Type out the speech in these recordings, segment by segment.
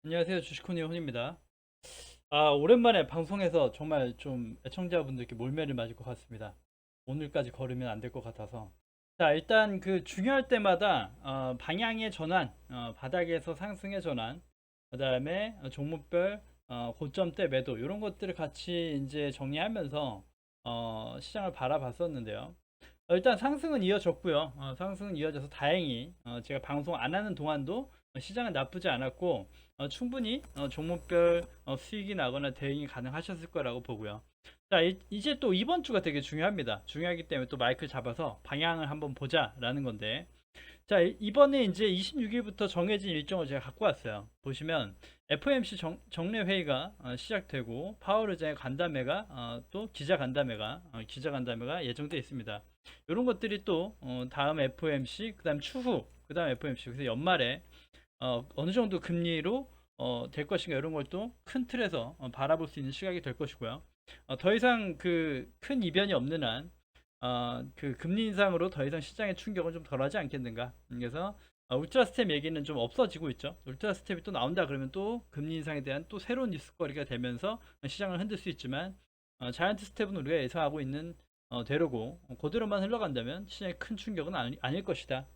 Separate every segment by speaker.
Speaker 1: 안녕하세요. 주식코니 혼입니다. 오랜만에 방송에서 정말 좀 애청자분들께 몰매를 맞을 것 같습니다. 오늘까지 걸으면 안 될 것 같아서. 자, 일단 그 중요할 때마다 방향의 전환, 바닥에서 상승의 전환, 그 다음에 종목별 고점대 매도 이런 것들을 같이 이제 정리하면서 시장을 바라봤었는데요. 일단 상승은 이어졌고요. 상승은 이어져서 다행히 제가 방송 안 하는 동안도 시장은 나쁘지 않았고 충분히 종목별 수익이 나거나 대응이 가능하셨을 거라고 보고요. 자, 이제 또 이번 주가 되게 중요합니다. 중요하기 때문에 또 마이크를 잡아서 방향을 한번 보자라는 건데, 자, 이번에 이제 26일부터 정해진 일정을 제가 갖고 왔어요. 보시면 FOMC 정례 회의가 시작되고 파월 의장의 간담회가 또 기자 간담회가 예정되어 있습니다. 이런 것들이 또 다음 FOMC, 그다음 추후, 그다음 FOMC, 그래서 연말에 어느 정도 금리로 될 것인가 이런 걸 또 큰 틀에서 바라볼 수 있는 시각이 될 것이고요. 더 이상 그 큰 이변이 없는 한 그 금리 인상으로 더 이상 시장의 충격은 좀 덜하지 않겠는가. 그래서 울트라 스텝 얘기는 좀 없어지고 있죠. 울트라 스텝이 또 나온다 그러면 또 금리 인상에 대한 또 새로운 뉴스거리가 되면서 시장을 흔들 수 있지만 자이언트 스텝은 우리가 예상하고 있는 대로고 그대로만 흘러간다면 시장에 큰 충격은 아닐 것이다.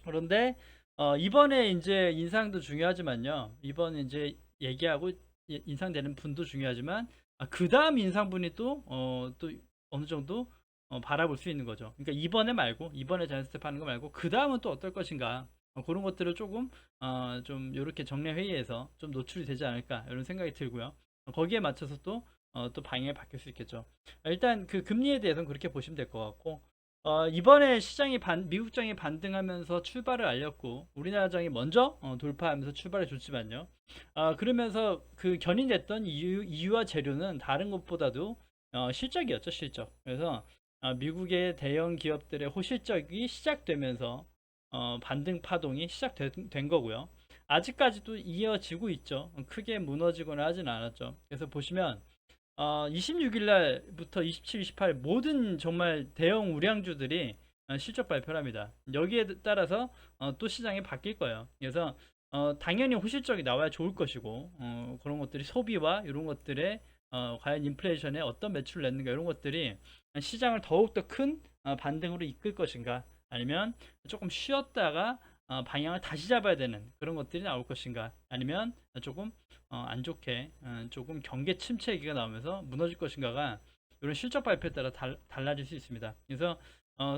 Speaker 1: 그런데 이번에 이제 인상도 중요하지만요. 이번에 이제 얘기하고 인상되는 분도 중요하지만 그 다음 인상분이 또 어느 정도 바라볼 수 있는 거죠. 그러니까 이번에 말고 이번에 자연 스텝 하는 거 말고 그 다음은 또 어떨 것인가 그런 것들을 조금 좀 이렇게 정례 회의에서 좀 노출이 되지 않을까 이런 생각이 들고요. 거기에 맞춰서 또 방향이 바뀔 수 있겠죠. 일단 그 금리에 대해서는 그렇게 보시면 될 것 같고 이번에 미국장이 반등하면서 출발을 알렸고 우리나라장이 먼저 돌파하면서 출발을 줬지만요. 그러면서 그 견인됐던 이유와 재료는 다른 것보다도 실적이었죠, 실적. 그래서 미국의 대형 기업들의 호실적이 시작되면서 반등 파동이 시작된 거고요. 아직까지도 이어지고 있죠. 크게 무너지거나 하진 않았죠. 그래서 보시면 26일 날부터 27, 28 모든 정말 대형 우량주들이 실적 발표를 합니다. 여기에 따라서 또 시장이 바뀔 거예요. 그래서 당연히 호실적이 나와야 좋을 것이고 그런 것들이 소비와 이런 것들에 과연 인플레이션에 어떤 매출을 냈는가 이런 것들이 시장을 더욱더 큰 반등으로 이끌 것인가 아니면 조금 쉬었다가 방향을 다시 잡아야 되는 그런 것들이 나올 것인가 아니면 조금 안 좋게 조금 경계 침체 얘기가 나오면서 무너질 것인가가 이런 실적 발표에 따라 달라질 수 있습니다. 그래서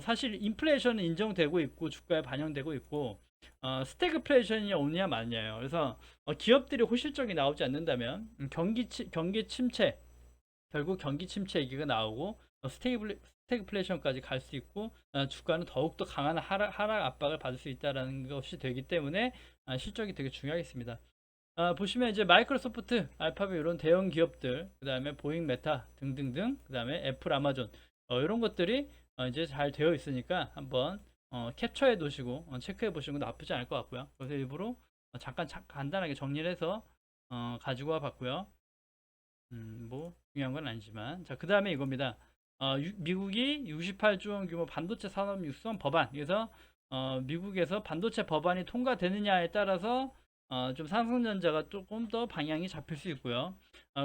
Speaker 1: 사실 인플레이션은 인정되고 있고 주가에 반영되고 있고 스태그플레이션이 오느냐 마느냐예요. 그래서 기업들이 호실적이 나오지 않는다면 경기 침체 결국 경기 침체 얘기가 나오고 스태그플레이션까지 갈 수 있고 주가는 더욱더 강한 하락 압박을 받을 수 있다는 것이 되기 때문에 실적이 되게 중요하겠습니다. 보시면 이제 마이크로소프트, 알파벳 이런 대형 기업들, 그 다음에 보잉, 메타 등등등, 그 다음에 애플, 아마존 이런 것들이 이제 잘 되어 있으니까 한번 캡처해 두시고 체크해 보시는 건 나쁘지 않을 것 같고요. 그래서 일부러 잠깐 간단하게 정리를 해서 가지고 와 봤고요. 뭐 중요한 건 아니지만 자, 그 다음에 이겁니다. 미국이 68조 원 규모 반도체 산업 육성 법안. 그래서 미국에서 반도체 법안이 통과되느냐에 따라서 좀 삼성전자가 조금 더 방향이 잡힐 수 있고요.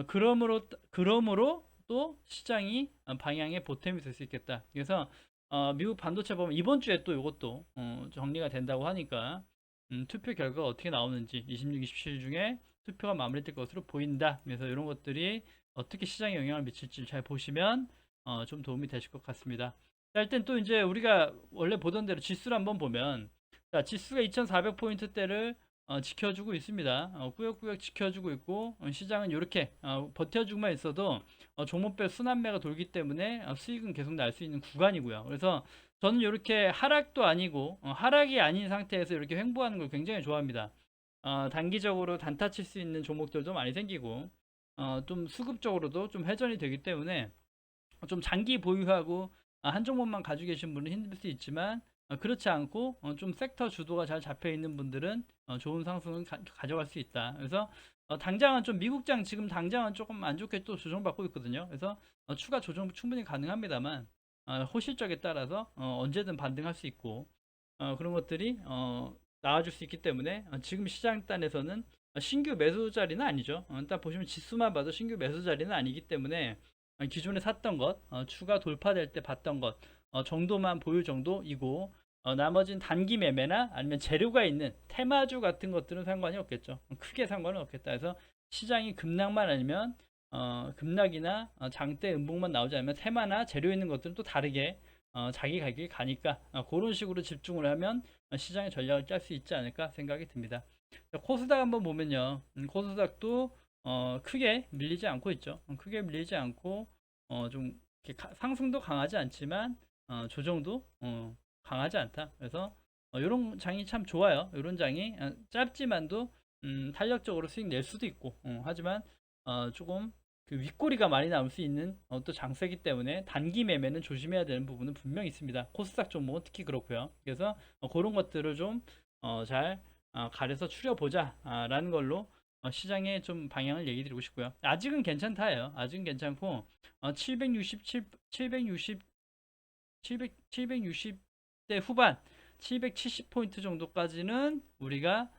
Speaker 1: 그러므로 또 시장이 방향의 보탬이 될 수 있겠다. 그래서 미국 반도체 법안 이번 주에 또 이것도 정리가 된다고 하니까 투표 결과가 어떻게 나오는지 26, 27 중에 투표가 마무리될 것으로 보인다. 그래서 이런 것들이 어떻게 시장에 영향을 미칠지 잘 보시면 좀 도움이 되실 것 같습니다. 자, 일단 또 이제 우리가 원래 보던 대로 지수를 한번 보면 자, 지수가 2400포인트대를 지켜주고 있습니다. 꾸역꾸역 지켜주고 있고 시장은 이렇게 버텨주고만 있어도 종목별 순환매가 돌기 때문에 수익은 계속 날 수 있는 구간이고요. 그래서 저는 이렇게 하락도 아니고 하락이 아닌 상태에서 이렇게 횡보하는 걸 굉장히 좋아합니다. 단기적으로 단타 칠 수 있는 종목들도 많이 생기고 좀 수급적으로도 좀 회전이 되기 때문에 좀 장기 보유하고 한 종목만 가지고 계신 분은 힘들 수 있지만 그렇지 않고 좀 섹터 주도가 잘 잡혀 있는 분들은 좋은 상승을 가져갈 수 있다. 그래서 당장은 좀 미국장 지금 당장은 조금 안 좋게 또 조정받고 있거든요. 그래서 추가 조정 충분히 가능합니다만 호실적에 따라서 언제든 반등할 수 있고 그런 것들이 나와줄 수 있기 때문에 지금 시장단에서는 신규 매수 자리는 아니죠. 일단 보시면 지수만 봐도 신규 매수 자리는 아니기 때문에 기존에 샀던 것, 추가 돌파될 때 봤던 것 정도만 보유 정도이고, 나머지는 단기 매매나 아니면 재료가 있는 테마주 같은 것들은 상관이 없겠죠. 크게 상관은 없겠다. 그래서 시장이 급락만 아니면 급락이나 장대 음봉만 나오지 않으면 테마나 재료 있는 것들은 또 다르게 자기 갈 길 가니까 그런 식으로 집중을 하면 시장의 전략을 짤 수 있지 않을까 생각이 듭니다. 코스닥 한번 보면요. 코스닥도 크게 밀리지 않고 있죠. 크게 밀리지 않고 좀 이렇게 상승도 강하지 않지만 조정도 강하지 않다. 그래서 이런 장이 참 좋아요. 이런 장이 짧지만도 탄력적으로 수익 낼 수도 있고, 하지만 조금 그 윗꼬리가 많이 나올 수 있는 또 장세기 때문에 단기 매매는 조심해야 되는 부분은 분명히 있습니다. 코스닥 종목은 특히 그렇고요. 그래서 그런 것들을 좀 잘 가려서 추려보자 라는 걸로 시장의 좀 방향을 얘기 드리고 싶고요. 아직은 괜찮다예요. 아직은 괜찮고 767, 760, 760대 후반 770포인트 정도까지는 우리가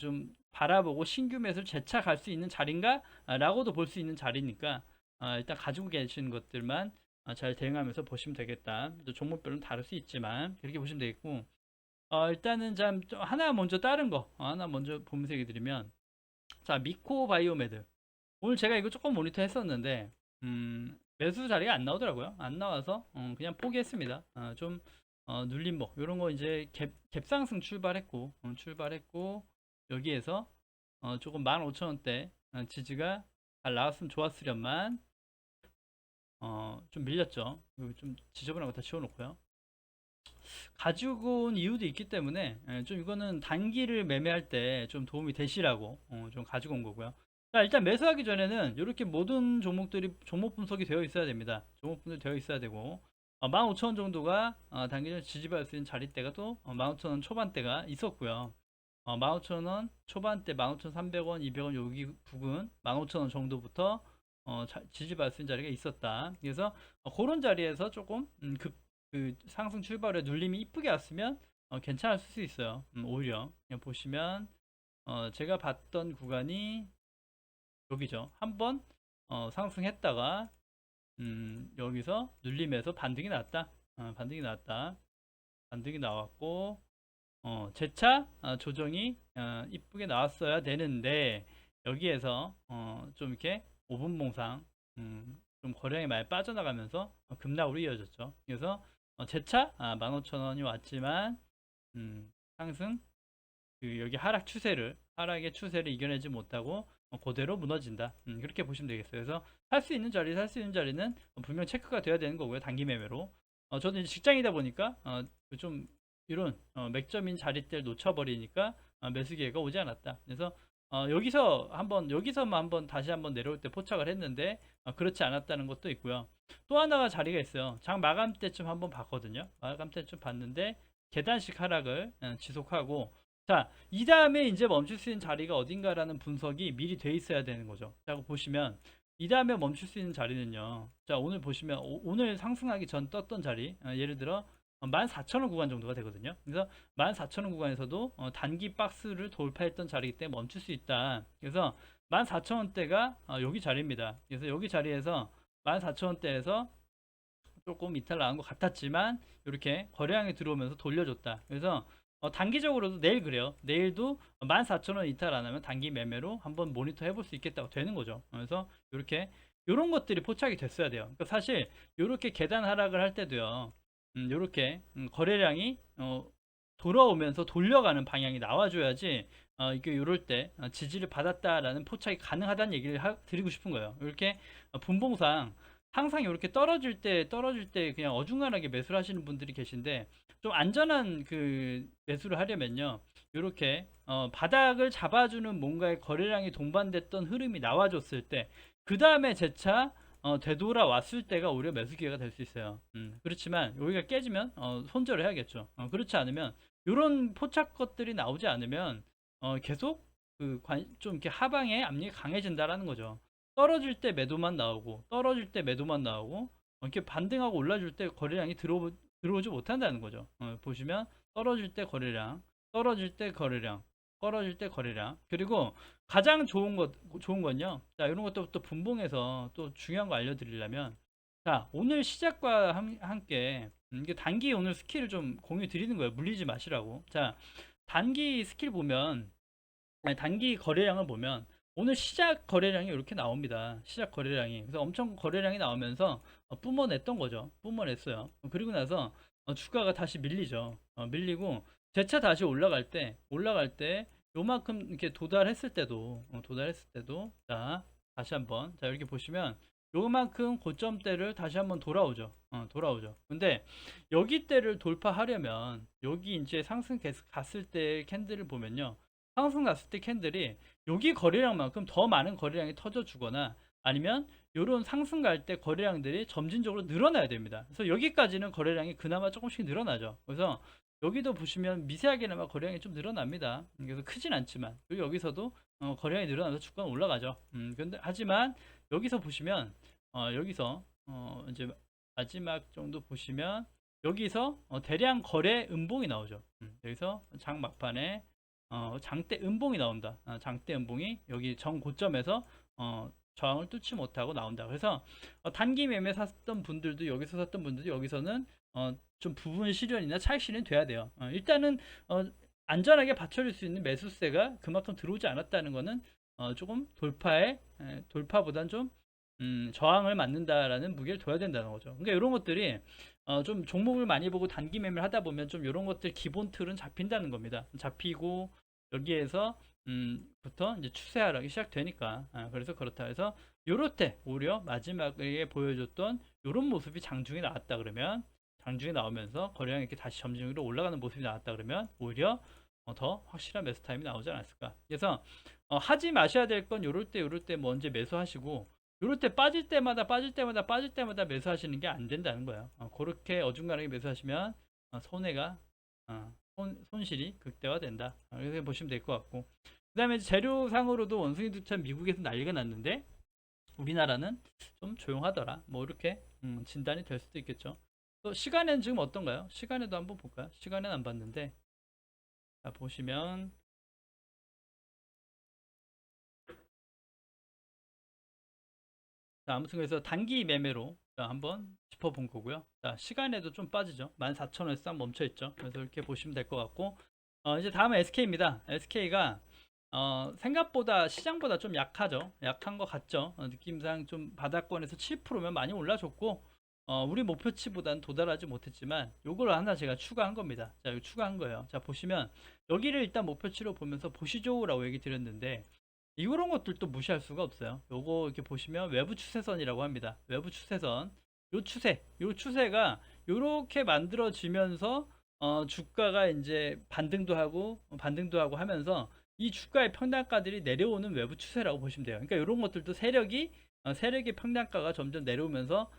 Speaker 1: 좀 바라보고 신규 매수를 재차 갈 수 있는 자리인가? 라고도 볼 수 있는 자리니까 일단 가지고 계시는 것들만 잘 대응하면서 보시면 되겠다. 또 종목별로는 다를 수 있지만 그렇게 보시면 되겠고, 일단은 좀 하나 먼저 다른 거 하나 먼저 보면서 얘기 드리면, 자, 미코 바이오메드 오늘 제가 이거 조금 모니터 했었는데 매수 자리가 안 나오더라고요. 안 나와서 그냥 포기했습니다. 좀 눌림목 이런 거 이제 갭상승 출발했고 여기에서 조금 15,000원대 지지가 잘 나왔으면 좋았으련만 좀 밀렸죠. 이거 좀 지저분한 거 다 치워놓고요. 가지고 온 이유도 있기 때문에 좀 이거는 단기를 매매할 때 좀 도움이 되시라고 좀 가지고 온 거고요. 자, 일단 매수하기 전에는 이렇게 모든 종목들이 종목 분석이 되어 있어야 됩니다. 종목 분석이 되어 있어야 되고 15,000원 정도가 단기적으로 지지받을 수 있는 자리대가 또 15,000원 초반대가 있었고요. 15,000원 초반대 15,300원, 200원 여기 부근 15,000원 정도부터 지지받을 수 있는 자리가 있었다. 그래서 그런 자리에서 조금 그 상승 출발에 눌림이 이쁘게 왔으면 괜찮을 수 있어요. 오히려 그냥 보시면 제가 봤던 구간이 여기죠. 한번 상승했다가 여기서 눌림에서 반등이 났다. 반등이 나왔고 재차 조정이 이쁘게 나왔어야 되는데 여기에서 좀 이렇게 5분 봉상 좀 거래량이 많이 빠져나가면서 급락으로 이어졌죠. 그래서 재차 15,000원이 왔지만 상승 여기 하락의 추세를 이겨내지 못하고 그대로 무너진다. 그렇게 보시면 되겠어요. 그래서 살 수 있는 자리는 분명 체크가 돼야 되는 거고요. 단기 매매로. 저도 이제 직장이다 보니까 좀 이런 맥점인 자리대를 놓쳐버리니까 매수 기회가 오지 않았다. 그래서 여기서만 한번 다시 한번 내려올 때 포착을 했는데 그렇지 않았다는 것도 있고요. 또 하나가 자리가 있어요. 장 마감 때쯤 한번 봤거든요. 마감 때쯤 봤는데 계단식 하락을 지속하고, 자, 이 다음에 이제 멈출 수 있는 자리가 어딘가라는 분석이 미리 돼 있어야 되는 거죠. 자, 보시면 이 다음에 멈출 수 있는 자리는요. 자, 오늘 보시면 오늘 상승하기 전 떴던 자리, 예를 들어 14,000원 구간 정도가 되거든요. 그래서 14,000원 구간에서도 단기 박스를 돌파했던 자리이기 때문에 멈출 수 있다. 그래서 14,000원대가 여기 자리입니다. 그래서 여기 자리에서 14,000원대에서 조금 이탈 나온 것 같았지만 이렇게 거래량이 들어오면서 돌려줬다. 그래서 단기적으로도 내일 그래요. 내일도 14,000원 이탈 안 하면 단기 매매로 한번 모니터 해볼 수 있겠다고 되는 거죠. 그래서 이렇게 이런 것들이 포착이 됐어야 돼요. 그러니까 사실 이렇게 계단 하락을 할 때도요. 이렇게 거래량이 돌아오면서 돌려가는 방향이 나와줘야지 이게 이럴 때 지지를 받았다라는 포착이 가능하다는 얘기를 드리고 싶은 거예요. 이렇게 분봉상 항상 이렇게 떨어질 때 그냥 어중간하게 매수를 하시는 분들이 계신데, 좀 안전한 그 매수를 하려면요, 이렇게 바닥을 잡아주는 뭔가의 거래량이 동반됐던 흐름이 나와줬을 때 그 다음에 재차 되돌아왔을 때가 오히려 매수 기회가 될 수 있어요. 그렇지만 여기가 깨지면 손절을 해야겠죠. 그렇지 않으면 이런 포착 것들이 나오지 않으면 계속 좀 이렇게 하방에 압력이 강해진다라는 거죠. 떨어질 때 매도만 나오고 이렇게 반등하고 올라줄 때 거래량이 들어오지 못한다는 거죠. 보시면 떨어질 때 거래량, 떨어질 때 거래량. 그리고 가장 좋은 건요. 자, 이런 것도 또 분봉해서 또 중요한 거 알려드리려면, 자, 오늘 시작과 함께, 이게 단기 오늘 스킬을 좀 공유 드리는 거예요. 물리지 마시라고. 자, 단기 스킬 보면, 아니, 단기 거래량을 보면, 오늘 시작 거래량이 이렇게 나옵니다. 시작 거래량이. 그래서 엄청 거래량이 나오면서 뿜어냈던 거죠. 뿜어냈어요. 그리고 나서 주가가 다시 밀리죠. 밀리고 재차 다시 올라갈 때 요만큼 이렇게 도달했을 때도 자, 다시 한번 자, 이렇게 보시면 요만큼 고점대를 다시 한번 돌아오죠. 근데 여기 때를 돌파하려면 여기 이제 상승 갔을 때 캔들을 보면요. 상승 갔을 때 캔들이 여기 거래량만큼 더 많은 거래량이 터져 주거나 아니면 요런 상승 갈 때 거래량들이 점진적으로 늘어나야 됩니다. 그래서 여기까지는 거래량이 그나마 조금씩 늘어나죠. 그래서 여기도 보시면 미세하게나마 거래량이 좀 늘어납니다. 그래서 크진 않지만 그리고 여기서도 거래량이 늘어나면서 주가는 올라가죠. 근데 하지만 여기서 보시면 여기서 이제 마지막 정도 보시면 여기서 대량 거래 음봉이 나오죠. 여기서 장 막판에 장대 음봉이 나온다. 장대 음봉이 여기 정 고점에서 저항을 뚫지 못하고 나온다. 그래서 단기 매매 샀던 분들도 여기서 샀던 분들도 여기서는 좀 부분 실현이나 차익 실현이 돼야 돼요. 일단은 안전하게 받쳐줄 수 있는 매수세가 그만큼 들어오지 않았다는 거는 조금 돌파보단 좀 저항을 맞는다라는 무게를 둬야 된다는 거죠. 그러니까 이런 것들이 좀 종목을 많이 보고 단기 매매를 하다 보면 좀 이런 것들 기본 틀은 잡힌다는 겁니다. 잡히고 여기에서 부터 이제 추세하락이 시작되니까 그래서 그렇다 해서 요럴 때 오히려 마지막에 보여줬던 요런 모습이 장중에 나왔다 그러면 장중에 나오면서 거래량이 이렇게 다시 점진적으로 올라가는 모습이 나왔다 그러면 오히려 더 확실한 매수 타임이 나오지 않았을까. 그래서 하지 마셔야 될 건 요럴 때 먼저 매수하시고 요럴 때 빠질 때마다 매수하시는 게 안 된다는 거예요. 그렇게 어중간하게 매수하시면 손해가 손실이 극대화된다. 이렇게 보시면 될 것 같고 그 다음에 재료상으로도 원숭이 두천 미국에서 난리가 났는데 우리나라는 좀 조용하더라. 뭐 이렇게 진단이 될 수도 있겠죠. 또 시간에는 지금 어떤가요? 시간에도 한번 볼까요? 시간에는 안 봤는데 자, 보시면 자, 아무튼 그래서 단기 매매로 자, 한번 짚어본 거고요. 자, 시간에도 좀 빠지죠. 14,000원에서 딱 멈춰있죠. 그래서 이렇게 보시면 될 것 같고 이제 다음은 SK입니다. SK가 생각보다 시장보다 좀 약하죠. 약한 것 같죠. 느낌상 좀 바닥권에서 7%면 많이 올라줬고 우리 목표치보다는 도달하지 못했지만 요걸 하나 제가 추가한 겁니다. 자, 이거 추가한 거예요. 자, 보시면 여기를 일단 목표치로 보면서 보시죠 라고 얘기 드렸는데 이런 것들도 무시할 수가 없어요. 요거 이렇게 보시면 외부 추세선이라고 합니다. 외부 추세선. 요 추세가 요렇게 만들어지면서 주가가 이제 반등도 하고 하면서 이 주가의 평단가들이 내려오는 외부 추세라고 보시면 돼요. 그러니까 이런 것들도 세력의 평단가가 점점 내려오면서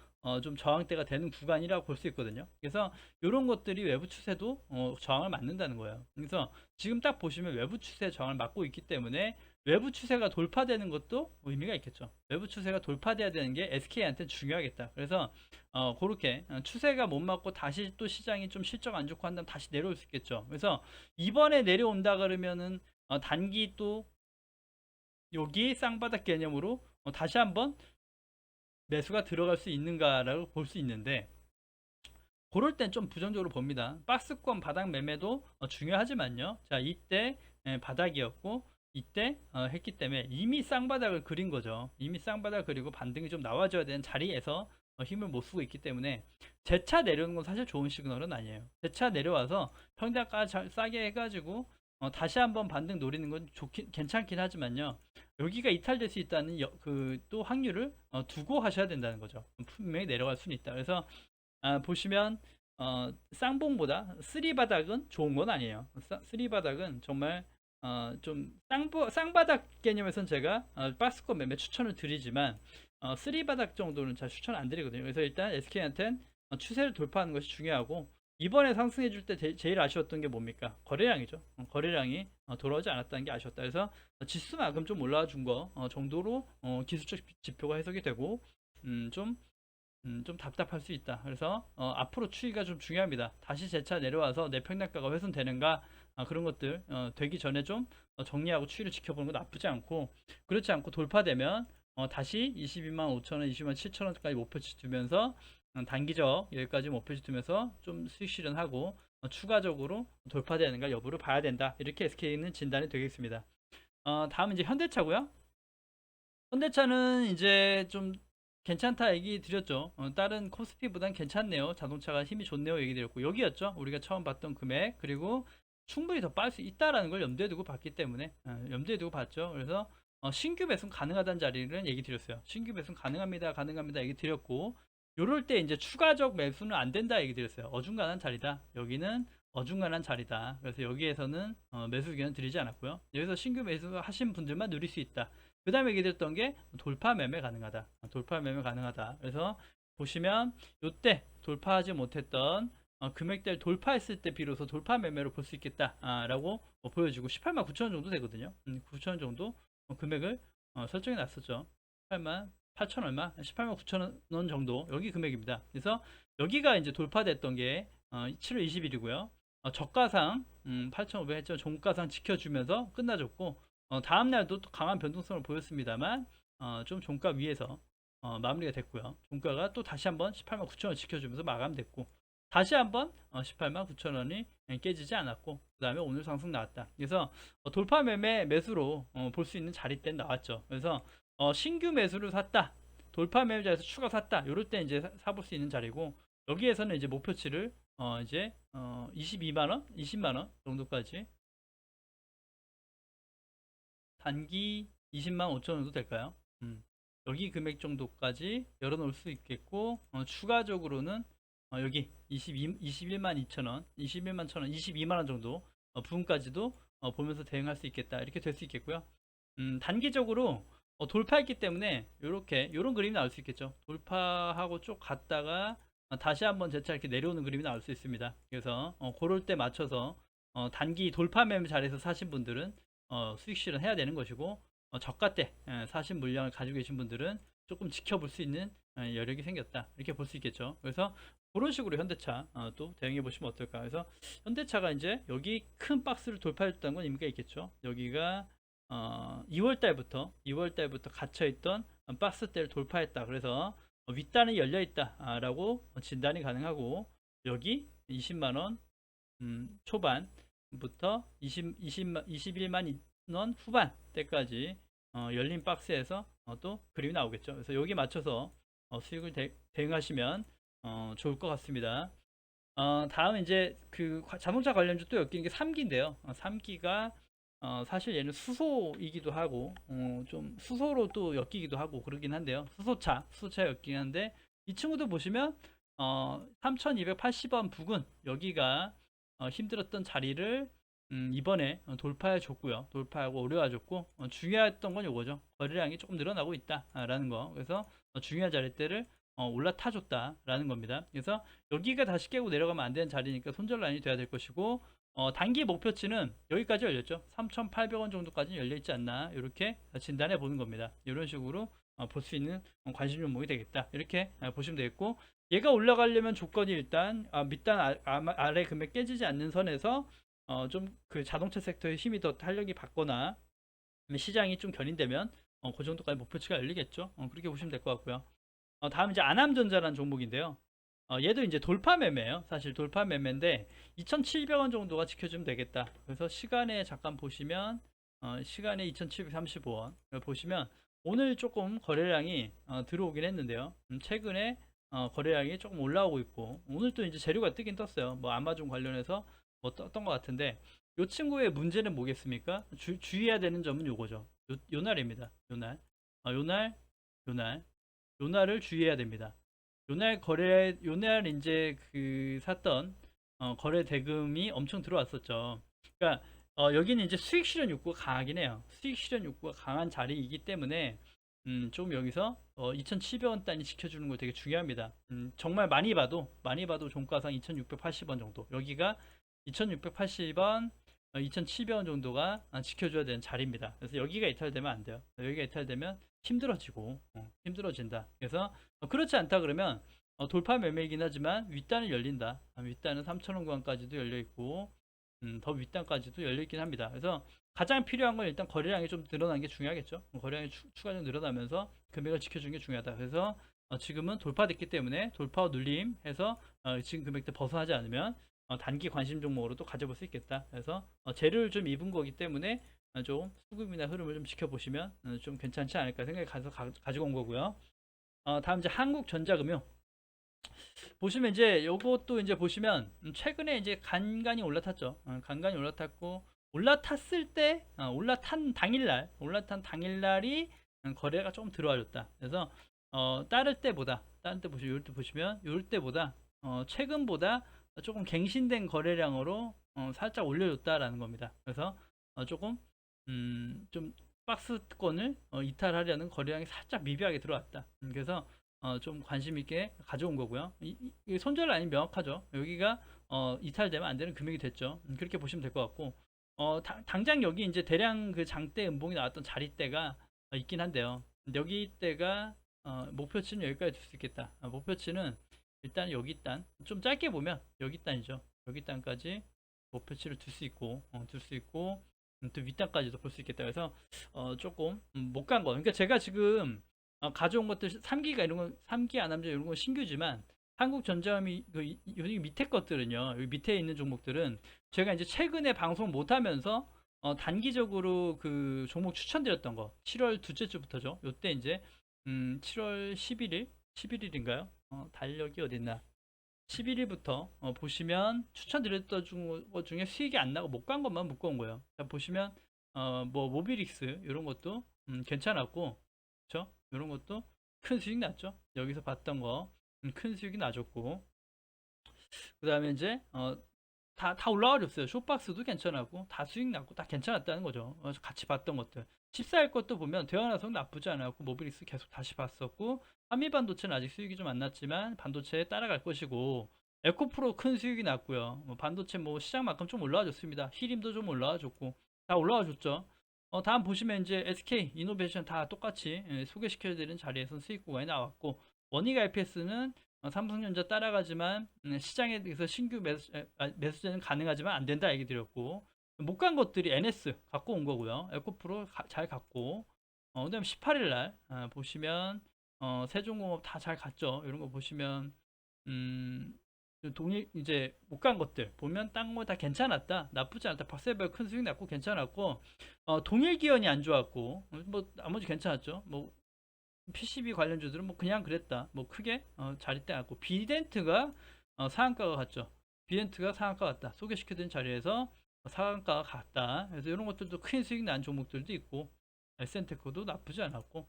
Speaker 1: 좀 저항대가 되는 구간이라고 볼 수 있거든요. 그래서 이런 것들이 외부 추세도 저항을 맞는다는 거예요. 그래서 지금 딱 보시면 외부 추세 저항을 맞고 있기 때문에 외부 추세가 돌파되는 것도 의미가 있겠죠. 외부 추세가 돌파돼야 되는 게 SK한테 중요하겠다. 그래서 그렇게 추세가 못 맞고 다시 또 시장이 좀 실적 안 좋고 한다면 다시 내려올 수 있겠죠. 그래서 이번에 내려온다 그러면은 단기 또 여기 쌍바닥 개념으로 다시 한번 매수가 들어갈 수 있는가라고 볼 수 있는데 그럴 땐 좀 부정적으로 봅니다. 박스권 바닥 매매도 중요하지만요. 자, 이때 바닥이었고 이때 했기 때문에 이미 쌍바닥을 그린 거죠. 이미 쌍바닥 그리고 반등이 좀 나와줘야 되는 자리에서 힘을 못 쓰고 있기 때문에 재차 내려오는 건 사실 좋은 시그널은 아니에요. 재차 내려와서 평단가 싸게 해가지고 다시 한번 반등 노리는 건 괜찮긴 하지만요. 여기가 이탈될 수 있다는 그 또 확률을 두고 하셔야 된다는 거죠. 분명히 내려갈 수는 있다. 그래서 보시면 쌍봉보다 쓰리바닥은 좋은 건 아니에요. 쓰리바닥은 정말 좀 쌍바닥 개념에선 제가 박스권 매매 추천을 드리지만 쓰리바닥 정도는 잘 추천 안 드리거든요. 그래서 일단 SK한테는 추세를 돌파하는 것이 중요하고 이번에 상승해 줄 때 제일 아쉬웠던 게 뭡니까? 거래량이죠. 거래량이 돌아오지 않았다는 게 아쉬웠다. 그래서 지수만큼 좀 올라와 준 거 정도로 기술적 지표가 해석이 되고 좀 답답할 수 있다. 그래서 앞으로 추이가 좀 중요합니다. 다시 재차 내려와서 내 평단가가 훼손되는가 그런 것들 되기 전에 좀 정리하고 추이를 지켜보는 거 나쁘지 않고, 그렇지 않고 돌파되면 다시 22만 5천원, 22만 7천원까지 목표치 두면서 단기적 여기까지 목표치 두면서 좀 수익 실현하고 추가적으로 돌파되는가 여부를 봐야 된다. 이렇게 SK는 진단이 되겠습니다. 다음은 이제 현대차고요. 현대차는 이제 좀 괜찮다 얘기 드렸죠. 다른 코스피보단 괜찮네요. 자동차가 힘이 좋네요 얘기 드렸고, 여기였죠. 우리가 처음 봤던 금액, 그리고 충분히 더 빠질 수 있다라는 걸 염두에 두고 봤기 때문에 염두에 두고 봤죠. 그래서 신규 매수 가능하다는 자리를 얘기 드렸어요. 신규 매수 가능합니다, 가능합니다 얘기 드렸고, 요럴 때 이제 추가적 매수는 안 된다 얘기 드렸어요. 어중간한 자리다. 여기는 어중간한 자리다. 그래서 여기에서는 매수 의견 드리지 않았고요. 여기서 신규 매수 하신 분들만 누릴 수 있다. 그 다음에 얘기드렸던 게 돌파 매매 가능하다. 돌파 매매 가능하다. 그래서 보시면 요때 돌파하지 못했던 금액대를 돌파했을 때 비로소 돌파 매매로 볼 수 있겠다 라고 보여주고, 18만 9천원 정도 되거든요. 9천원 정도 금액을 설정해 놨었죠. 18만 8천 얼마? 18만 9천원 정도 여기 금액입니다. 그래서 여기가 이제 돌파됐던 게 7월 20일이고요. 저가상 8,500 했죠. 종가상 지켜주면서 끝나줬고, 다음날도 또 강한 변동성을 보였습니다만 좀 종가 위에서 마무리가 됐고요. 종가가 또 다시 한번 18만 9천원 지켜주면서 마감됐고, 다시 한번 18만 9천원이 깨지지 않았고, 그 다음에 오늘 상승 나왔다. 그래서 돌파 매매 매수로 볼 수 있는 자리대 나왔죠. 그래서 신규 매수를 샀다, 돌파 매매자에서 추가 샀다, 이럴 때 이제 사볼 수 있는 자리고, 여기에서는 이제 목표치를 이제 22만원, 20만원 정도까지, 단기 20만 5천 원 정도 될까요? 여기 금액 정도까지 열어놓을 수 있겠고, 추가적으로는 여기 21만 2천 원, 21만 1천 원, 22만 원 정도 부분까지도 보면서 대응할 수 있겠다. 이렇게 될 수 있겠고요. 단기적으로 돌파했기 때문에 이렇게 이런 그림이 나올 수 있겠죠. 돌파하고 쭉 갔다가 다시 한번 재차 이렇게 내려오는 그림이 나올 수 있습니다. 그래서 그럴 때 맞춰서 단기 돌파 매매 자리에서 사신 분들은 수익 실현 해야 되는 것이고, 저가 때 사신 물량을 가지고 계신 분들은 조금 지켜볼 수 있는 여력이 생겼다, 이렇게 볼 수 있겠죠. 그래서 그런 식으로 현대차 또 대응해 보시면 어떨까. 그래서 현대차가 이제 여기 큰 박스를 돌파했다는 건 의미가 있겠죠. 여기가 2월 달부터 갇혀 있던 박스대를 돌파했다. 그래서 윗단이 열려 있다라고 진단이 가능하고, 여기 20만 원 초반부터 21만 원 후반 때까지 열린 박스에서 또 그림이 나오겠죠. 그래서 여기 맞춰서 수익을 대응하시면 좋을 것 같습니다. 다음 이제 그 자동차 관련주 또 엮이는 게 3기인데요. 3기가 사실 얘는 수소이기도 하고 좀 수소로 또 엮이기도 하고 그러긴 한데요. 수소차 엮이긴 한데, 이 친구도 보시면 3280원 부근 여기가 힘들었던 자리를 이번에 돌파해 줬고요. 돌파하고 오려와 줬고, 중요했던 건 요거죠. 거래량이 조금 늘어나고 있다라는 거. 그래서 중요한 자리대를 올라타 줬다라는 겁니다. 그래서 여기가 다시 깨고 내려가면 안 되는 자리니까 손절 라인이 돼야 될 것이고, 단기 목표치는 여기까지 열렸죠. 3,800원 정도까지 열려 있지 않나, 이렇게 진단해 보는 겁니다. 이런 식으로 볼 수 있는 관심 종목이 되겠다, 이렇게 보시면 되겠고, 얘가 올라가려면 조건이 일단 밑단 아래 금액 깨지지 않는 선에서 좀 그 자동차 섹터의 힘이 더 탄력이 받거나 시장이 좀 견인되면 그 정도까지 목표치가 열리겠죠. 그렇게 보시면 될 것 같고요. 다음 이제 아남전자라는 종목인데요. 얘도 이제 돌파 매매예요. 사실 돌파 매매인데 2,700원 정도가 지켜주면 되겠다. 그래서 시간에 잠깐 보시면 시간에 2,735원 보시면 오늘 조금 거래량이 들어오긴 했는데요. 최근에 거래량이 조금 올라오고 있고, 오늘 또 이제 재료가 뜨긴 떴어요. 뭐 아마존 관련해서 뭐 떴던 것 같은데, 이 친구의 문제는 뭐겠습니까? 주의해야 되는 점은 요거죠. 요 날입니다. 요날을 주의해야 됩니다. 요날 이제 그 샀던 거래 대금이 엄청 들어왔었죠. 그러니까 여기는 이제 수익 실현 욕구가 강하긴 해요. 수익 실현 욕구가 강한 자리이기 때문에 좀 여기서 2,700원 단위 지켜주는 거 되게 중요합니다. 정말 많이 봐도 종가상 2,680원 정도. 여기가 2,680원, 2,700원 정도가 지켜줘야 되는 자리입니다. 그래서 여기가 이탈되면 안 돼요. 여기가 이탈되면 힘들어지고 힘들어진다. 그래서 그렇지 않다 그러면 돌파 매매이긴 하지만 윗단은 열린다. 윗단은 3,000원 구간까지도 열려 있고, 더 윗단까지도 열려있긴 합니다. 그래서 가장 필요한 건 일단 거래량이 좀 늘어나는 게 중요하겠죠. 거래량이 추가적으로 늘어나면서 금액을 지켜주는 게 중요하다. 그래서 지금은 돌파됐기 때문에 돌파와 눌림 해서 지금 금액대 벗어나지 않으면 단기 관심 종목으로 또 가져볼 수 있겠다. 그래서 재료를 좀 입은 거기 때문에 좀 수급이나 흐름을 좀 지켜보시면 좀 괜찮지 않을까 생각이 가서 가지고 온 거고요. 다음 이제 한국전자금융 보시면 이제 요것도 이제 보시면 최근에 이제 간간히 올라탔죠. 간간히 올라탔고 올라탔을 때 올라탄 당일날이 거래가 좀 들어와줬다. 그래서 다른 때 보시면 요럴 때 보시면 요럴 때보다 최근보다 조금 갱신된 거래량으로 살짝 올려줬다라는 겁니다. 그래서 조금 좀 박스권을 이탈하려는 거래량이 살짝 미비하게 들어왔다. 그래서 좀 관심 있게 가져온 거고요. 이 손절 라인이 명확하죠. 여기가 이탈되면 안 되는 금액이 됐죠. 그렇게 보시면 될 것 같고 당장 여기 이제 대량 그 장대 음봉이 나왔던 자리대가 있긴 한데요. 여기 때가 목표치는 여기까지 둘 수 있겠다. 목표치는 일단 여기 단 좀 짧게 보면 여기 단이죠. 여기 단까지 목표치를 둘 수 있고 또 윗단까지도 볼 수 있겠다. 그래서 조금 못 간 거. 그러니까 제가 지금 가져온 것들 3기가 이런 건 3기 안함정 이런 건 신규지만 한국전자금이 여기 밑에 것들은요. 여기 밑에 있는 종목들은 제가 이제 최근에 방송 못 하면서 단기적으로 그 종목 추천드렸던 거 7월 둘째 주부터죠. 요때 이제 7월 11일인가요? 달력이 어딨나? 11일부터 보시면 추천드렸던 것 중에 수익이 안 나고 못 간 것만 묶어 온 거예요. 자, 보시면 뭐 모비릭스 이런 것도 괜찮았고, 그렇죠? 이런 것도 큰 수익 났죠. 여기서 봤던 거 큰 수익이 나줬고, 그 다음에 이제 다 올라와줬어요. 쇼박스도 괜찮았고 다 수익 났고 다 괜찮았다는 거죠. 같이 봤던 것들 14일 것도 보면 대화나성 나쁘지 않았고 모비릭스 계속 다시 봤었고 한미반도체는 아직 수익이 좀 안 났지만 반도체에 따라갈 것이고 에코프로 큰 수익이 났고요. 반도체 뭐 시장만큼 좀 올라와 줬습니다. 히림도 좀 올라와 줬고 다 올라와 줬죠. 다음 보시면 이제 SK 이노베이션 다 똑같이 소개시켜야 되는 자리에서 수익 구간이 나왔고 원익 IPS는 삼성전자 따라가지만 시장에 대해서 신규 매수제는 가능하지만 안 된다 얘기 드렸고 못 간 것들이 NS 갖고 온 거고요. 에코프로 잘 갔고 그다음 18일 날 보시면 세종공업 다 잘 갔죠. 이런 거 보시면 동일 이제 못 간 것들 보면 딴 거 다 괜찮았다. 나쁘지 않다. 박세별 큰 수익 났고 괜찮았고 동일기현이 안 좋았고 뭐 나머지 괜찮았죠. 뭐 PCB 관련주들은 뭐 그냥 그랬다. 뭐 크게 자리대 않고 비덴트가 상한가가 갔죠. 비덴트가 상한가 갔다. 소개시켜드린 자리에서 상한가가 갔다. 그래서 이런 것들도 큰 수익 난 종목들도 있고 에센테코도 나쁘지 않았고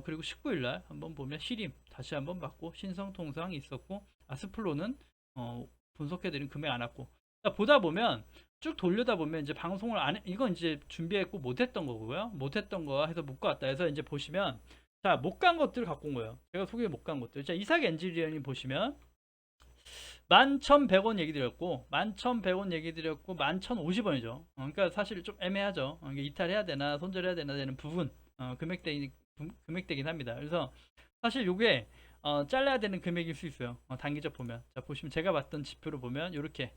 Speaker 1: 그리고 19일날 한번 보면 히림 다시 한번 봤고 신성통상 있었고 아스플로는 분석해드린 금액 안 왔고 보다 보면 쭉 돌려다 보면 이제 방송을 안 이건 이제 준비했고 못했던 거고요. 못했던 거 해서 못 갔다 해서 이제 보시면 자, 못 간 것들을 갖고 온 거예요. 제가 소개 못 간 것들. 자, 이삭 엔지니어링 보시면 11,100원 얘기 드렸고 11,100원 얘기 드렸고 11,050원이죠. 그러니까 사실 좀 애매하죠. 이게 이탈해야 되나 손절해야 되나 되는 부분 금액대긴 합니다. 그래서 사실 요게 잘라야 되는 금액일 수 있어요. 단기적 보면. 자, 보시면 제가 봤던 지표로 보면 이렇게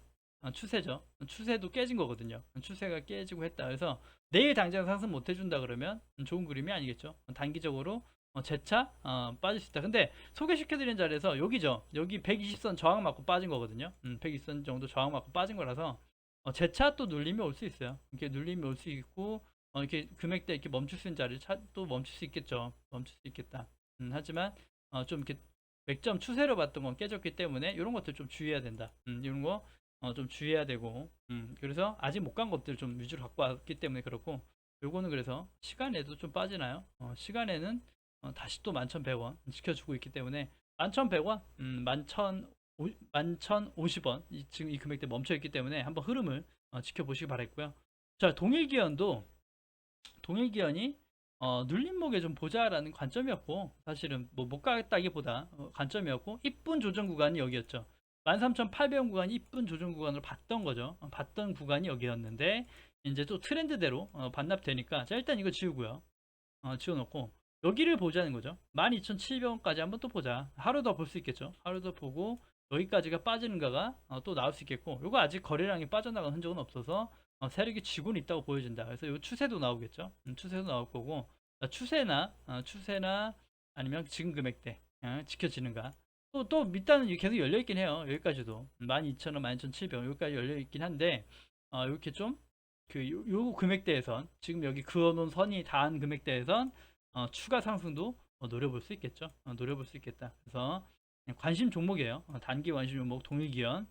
Speaker 1: 추세죠. 추세도 깨진 거거든요. 추세가 깨지고 했다. 그래서 내일 당장 상승 못 해준다 그러면 좋은 그림이 아니겠죠. 단기적으로 재차 빠질 수 있다. 근데 소개시켜드린 자리에서 여기죠. 여기 120선 저항 맞고 빠진 거거든요. 120선 정도 저항 맞고 빠진 거라서 재차 또 눌림이 올 수 있어요. 이렇게 눌림이 올 수 있고 이렇게 금액대 이렇게 멈출 수 있는 자리 또 멈출 수 있겠죠. 멈출 수 있겠다. 하지만 좀 이렇게 맥점 추세로 봤던 건 깨졌기 때문에 이런 것들 좀 주의해야 된다. 이런 거 좀 주의해야 되고 그래서 아직 못 간 것들 좀 위주로 갖고 왔기 때문에 그렇고 요거는 그래서 시간에도 좀 빠지나요? 시간에는 다시 또 11,100원 지켜주고 있기 때문에 11,100원 11,050원 지금 이 금액대 멈춰 있기 때문에 한번 흐름을 지켜보시기 바랬고요. 자, 동일기현이 눌림목에 좀 보자라는 관점이었고 사실은 뭐 못 가겠다기보다 관점이었고 이쁜 조정 구간이 여기였죠. 13,800원 구간이 이쁜 조정 구간으로 봤던 거죠. 봤던 구간이 여기였는데 이제 또 트렌드대로 반납되니까 자 일단 이거 지우고요. 지워놓고 여기를 보자는 거죠. 12,700원까지 한번 또 보자. 하루 더 볼 수 있겠죠. 하루 더 보고 여기까지가 빠지는가가 또 나올 수 있겠고, 요거 아직 거래량이 빠져나간 흔적은 없어서 세력이 지고는 있다고 보여진다. 그래서 요 추세도 나오겠죠. 추세도 나올 거고, 추세나 아니면 지금 금액대 지켜지는가. 또 밑단은 계속 열려 있긴 해요. 여기까지도 12,000원, 12,700원 여기까지 열려 있긴 한데, 이렇게 좀 요 금액대에선, 지금 여기 그어놓은 선이 닿은 금액대에선 추가 상승도 노려볼 수 있겠죠. 노려볼 수 있겠다. 그래서 관심 종목이에요. 단기 관심 종목 동일기현,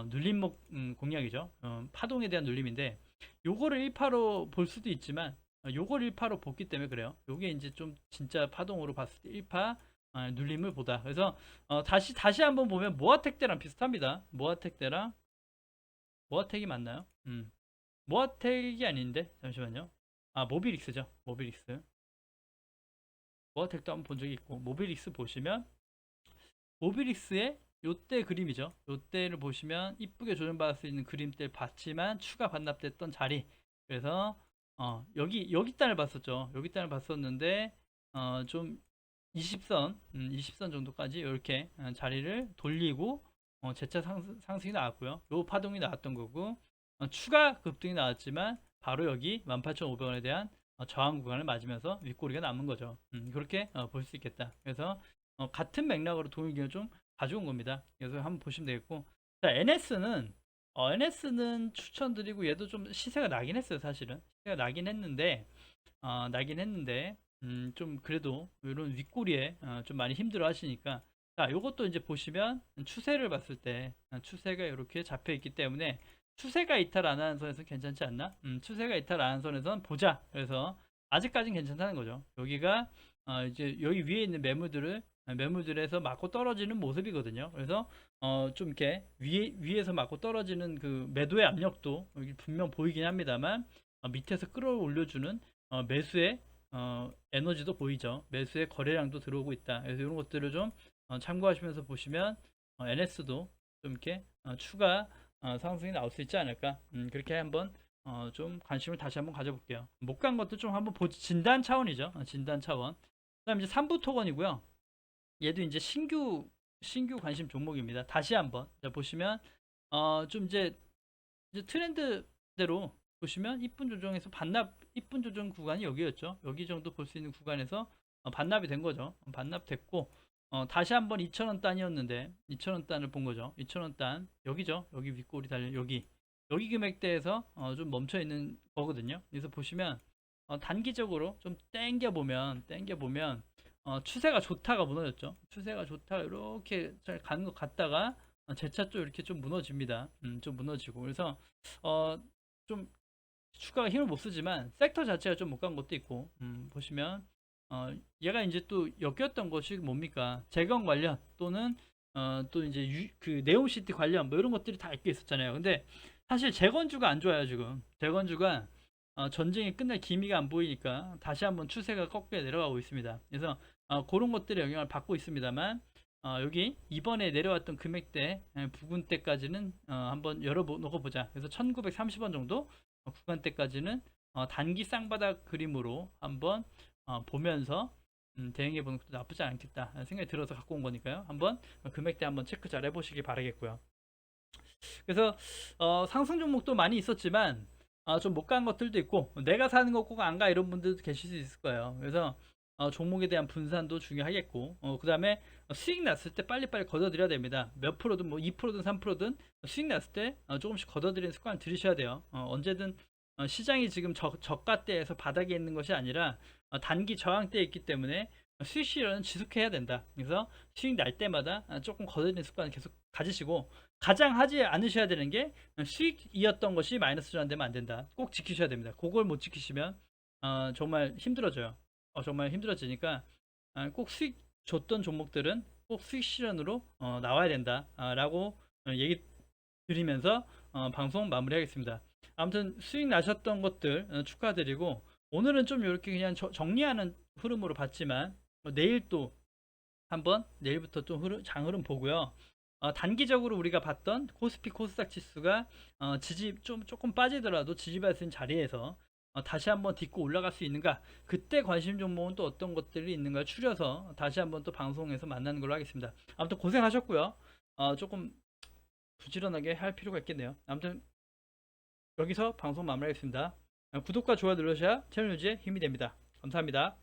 Speaker 1: 눌림목 공략이죠. 파동에 대한 눌림인데, 요거를 1파로 볼 수도 있지만, 요걸 1파로 봤기 때문에 그래요. 요게 이제 좀 진짜 파동으로 봤을 때 1파 눌림을 보다. 그래서 다시 한번 보면 모아텍 때랑 비슷합니다. 모아텍이 맞나요? 모아텍이 아닌데, 잠시만요. 모비릭스죠. 모비릭스. 모아텍도 한번 본 적이 있고, 모비릭스 보시면 모비릭스의 요때 그림이죠. 요때를 보시면 이쁘게 조정받을 수 있는 그림대를 봤지만 추가 반납됐던 자리. 그래서 여기 단을 봤었죠. 여기 단을 봤었는데 좀 20선 정도까지 이렇게 자리를 돌리고 재차 상승이 나왔고요. 요 파동이 나왔던 거고, 추가 급등이 나왔지만 바로 여기 18,500원에 대한 저항 구간을 맞으면서 윗꼬리가 남은 거죠. 그렇게 볼 수 있겠다. 그래서 같은 맥락으로 동일기를 좀 가져온 겁니다. 그래서 한번 보시면 되겠고, 자, NS는 추천드리고, 얘도 좀 시세가 나긴 했어요. 사실은 시세가 나긴 했는데 좀 그래도 이런 윗꼬리에 좀 많이 힘들어 하시니까, 자, 요것도 이제 보시면 추세를 봤을 때 추세가 이렇게 잡혀 있기 때문에, 추세가 이탈 안 하는 선에서 괜찮지 않나? 추세가 이탈 안 하는 선에선 보자. 그래서 아직까진 괜찮다는 거죠. 여기가 이제 여기 위에 있는 매물들에서 맞고 떨어지는 모습이거든요. 그래서 좀 이렇게 위에서 맞고 떨어지는 그 매도의 압력도 여기 분명 보이긴 합니다만, 밑에서 끌어올려주는 매수의 에너지도 보이죠. 매수의 거래량도 들어오고 있다. 그래서 이런 것들을 좀 참고하시면서 보시면 NS도 좀 이렇게 추가 상승이 나올 수 있지 않을까. 그렇게 한번 좀 관심을 다시 한번 가져볼게요. 못 간 것도 좀 한번 진단 차원이죠. 진단 차원. 그다음 이제 3부 토건이고요. 얘도 이제 신규 관심 종목입니다. 다시 한번 보시면 좀 이제 트렌드대로 보시면 이쁜 조정에서 이쁜 조정 구간이 여기였죠. 여기 정도 볼 수 있는 구간에서 반납이 된 거죠. 반납됐고, 다시 한번 2,000원 단이었는데 2,000원 단을 본 거죠. 2,000원 단 여기죠. 여기 윗골이 달려 여기 금액대에서 좀 멈춰 있는 거거든요. 그래서 보시면 단기적으로 좀 땡겨 보면 추세가 좋다가 무너졌죠. 추세가 좋다가 이렇게 잘 가는 것 같다가 재차 쪽 이렇게 좀 무너집니다. 좀 무너지고, 그래서 좀 주가가 힘을 못 쓰지만 섹터 자체가 좀 못 간 것도 있고, 보시면 얘가 이제 또 엮였던 것이 뭡니까? 재건 관련 또는 또 이제 그 네옴시티 관련 뭐 이런 것들이 다 엮여 있었잖아요. 근데 사실 재건주가 안 좋아요. 지금 재건주가 전쟁이 끝날 기미가 안 보이니까 다시 한번 추세가 꺾여 내려가고 있습니다. 그래서 그런 것들의 영향을 받고 있습니다만, 여기 이번에 내려왔던 금액대 부근대까지는 한번 열어놓고 보자. 그래서 1930원 정도 구간대까지는 단기 쌍바닥 그림으로 한번 보면서 대응해 보는 것도 나쁘지 않겠다 생각이 들어서 갖고 온 거니까요. 한번 금액대 한번 체크 잘 해보시기 바라겠고요. 그래서 상승 종목도 많이 있었지만 좀 못 간 것들도 있고, 내가 사는 거 꼭 안 가 이런 분들도 계실 수 있을 거예요. 그래서 종목에 대한 분산도 중요하겠고, 그 다음에 수익 났을 때 빨리빨리 걷어들여야 됩니다. 몇 프로든 뭐 2%든 3%든 수익 났을 때 조금씩 걷어들이는 습관을 들이셔야 돼요. 언제든 시장이 지금 저가대에서 바닥에 있는 것이 아니라 단기 저항대에 있기 때문에 수익 실현은 지속해야 된다. 그래서 수익 날 때마다 조금 걷어들이는 습관을 계속 가지시고, 가장 하지 않으셔야 되는 게 수익이었던 것이 마이너스 전환되면 안 된다. 꼭 지키셔야 됩니다. 그걸 못 지키시면 정말 힘들어져요. 정말 힘들어지니까 꼭 수익 줬던 종목들은 꼭 수익 실현으로 나와야 된다 라고 얘기 드리면서 방송 마무리하겠습니다. 아무튼 수익 나셨던 것들 축하드리고, 오늘은 좀 이렇게 그냥 정리하는 흐름으로 봤지만 내일 또 한번, 내일부터 좀 장 흐름 보고요. 단기적으로 우리가 봤던 코스피 코스닥 지수가 조금 빠지더라도 지지받을 수 있는 자리에서 다시 한번 딛고 올라갈 수 있는가, 그때 관심 종목은 또 어떤 것들이 있는가 추려서 다시 한번 또 방송에서 만나는 걸로 하겠습니다. 아무튼 고생하셨고요. 조금 부지런하게 할 필요가 있겠네요. 아무튼 여기서 방송 마무리하겠습니다. 구독과 좋아요 눌러주셔야 채널 유지에 힘이 됩니다. 감사합니다.